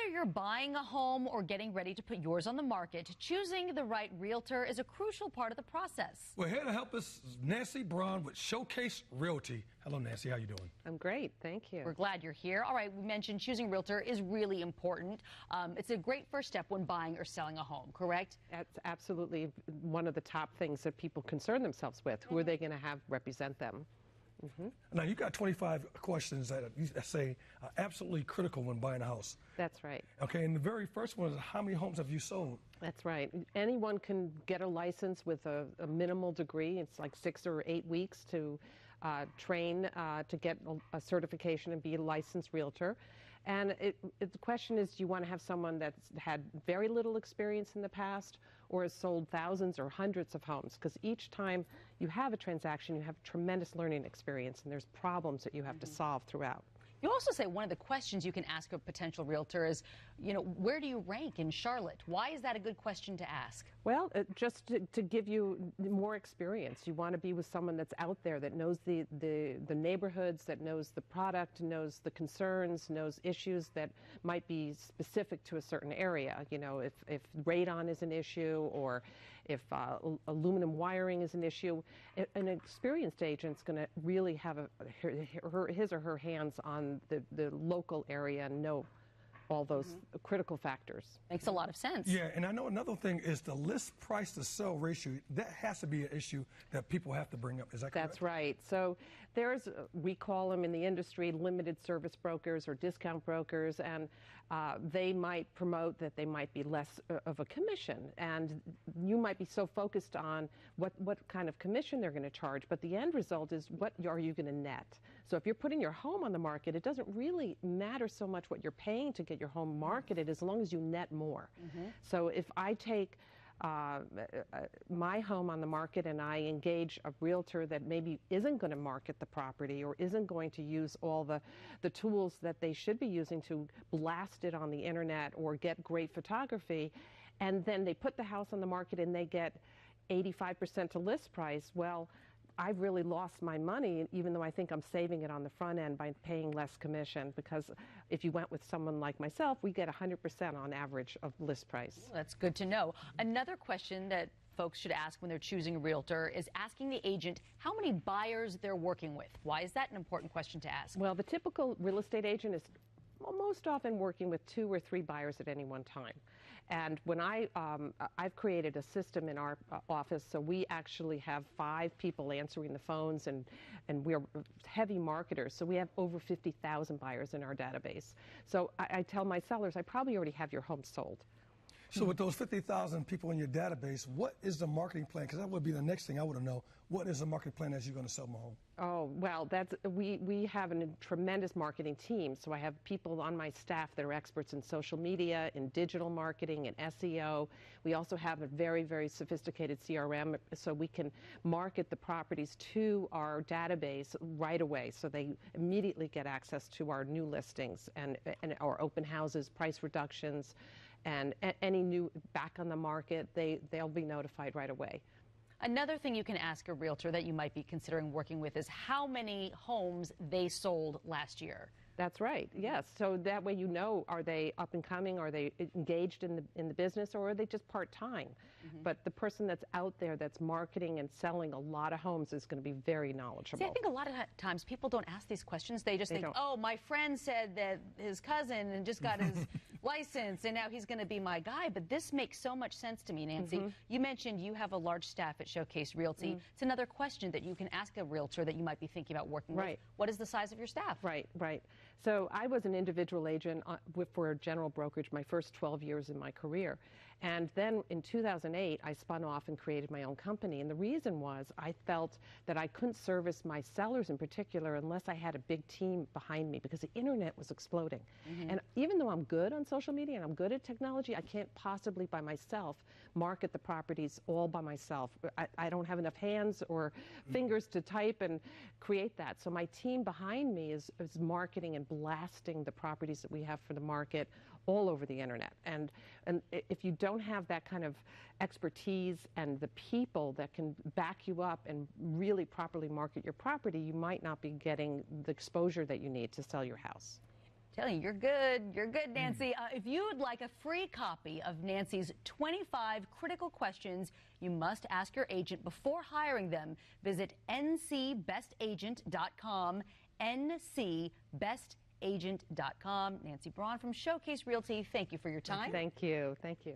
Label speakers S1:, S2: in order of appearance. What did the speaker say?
S1: Whether you're buying a home or getting ready to put yours on the market, choosing the right realtor is a crucial part of the process.
S2: Well, here to help us is Nancy Braun with Showcase Realty. Hello, Nancy. How you doing?
S3: I'm great. Thank you.
S1: We're glad you're here. All right, we mentioned choosing a realtor is really important. It's a great first step when buying or selling a home, correct?
S3: That's absolutely one of the top things that people concern themselves with. Who are they going to have represent them?
S2: Now, you got 25 questions that you say are absolutely critical when buying a house.
S3: That's right.
S2: Okay, and the very first one is how many homes have you sold?
S3: That's right. Anyone can get a license with a minimal degree. It's like 6 or 8 weeks to train to get a certification and be a licensed realtor. And the question is, do you want to have someone that's had very little experience in the past or has sold thousands or hundreds of homes? Because each time you have a transaction, you have tremendous learning experience, and there's problems that you have to solve throughout.
S1: You also say one of the questions you can ask a potential realtor is, where do you rank in Charlotte? Why is that a good question to ask?
S3: Well, just to give you more experience. You want to be with someone that's out there, that knows the neighborhoods, that knows the product, knows the concerns, knows issues that might be specific to a certain area. If radon is an issue or if aluminum wiring is an issue, an experienced agent's going to really have his or her hands on the local area and know all those critical factors.
S1: Makes a lot of sense.
S2: Yeah, and I know another thing is the list price to sell ratio. That has to be an issue that people have to bring up. Is that correct?
S3: That's right. So we call them in the industry limited service brokers or discount brokers, and they might promote that they might be less of a commission. And you might be so focused on what kind of commission they're going to charge, but the end result is what are you going to net? So if you're putting your home on the market, it doesn't really matter so much what you're paying to get your home marketed as long as you net more. So if I take my home on the market and I engage a realtor that maybe isn't going to market the property or isn't going to use all the tools that they should be using to blast it on the internet or get great photography, and then they put the house on the market and they get 85% to list price, well, I've really lost my money, even though I think I'm saving it on the front end by paying less commission, because if you went with someone like myself, we get 100% on average of list price.
S1: Well, that's good to know. Another question that folks should ask when they're choosing a realtor is asking the agent how many buyers they're working with. Why is that an important question to ask?
S3: Well, the typical real estate agent is most often working with 2 or 3 buyers at any one time. And when I've created a system in our office, so we actually have 5 people answering the phones, and we're heavy marketers, so we have over 50,000 buyers in our database. So I tell my sellers, I probably already have your home sold.
S2: So with those 50,000 people in your database, what is the marketing plan? Because that would be the next thing I want to know. What is the marketing plan as you're going to sell my home?
S3: Oh, well, we have a tremendous marketing team. So I have people on my staff that are experts in social media, in digital marketing, in SEO. We also have a very, very sophisticated CRM, so we can market the properties to our database right away. So they immediately get access to our new listings and our open houses, price reductions, and any new back on the market, they'll be notified right away.
S1: Another thing you can ask a realtor that you might be considering working with is how many homes they sold last year.
S3: That's right, yes. So that way you know, are they up and coming, are they engaged in the business, or are they just part-time? But the person that's out there that's marketing and selling a lot of homes is going to be very knowledgeable.
S1: See, I think a lot of times people don't ask these questions. They just think, oh, my friend said that his cousin and just got his license and now he's going to be my guy. But this makes so much sense to me, Nancy. You mentioned you have a large staff at Showcase Realty. It's another question that you can ask a realtor that you might be thinking about working with. What is the size of your staff?
S3: Right. So I was an individual agent for a general brokerage my first 12 years in my career. And then in 2008, I spun off and created my own company. And the reason was I felt that I couldn't service my sellers in particular unless I had a big team behind me, because the internet was exploding. And even though I'm good on social media and I'm good at technology, I can't possibly by myself market the properties all by myself. I don't have enough hands or fingers to type and create that. So my team behind me is marketing and blasting the properties that we have for the market all over the internet. And if you don't have that kind of expertise and the people that can back you up and really properly market your property, you might not be getting the exposure that you need to sell your house.
S1: Telling you, you're good. You're good, Nancy. If you would like a free copy of Nancy's 25 critical questions you must ask your agent before hiring them, visit ncbestagent.com, ncbestagent.com. Nancy Braun from Showcase Realty, thank you for your time.
S3: Thank you. Thank you.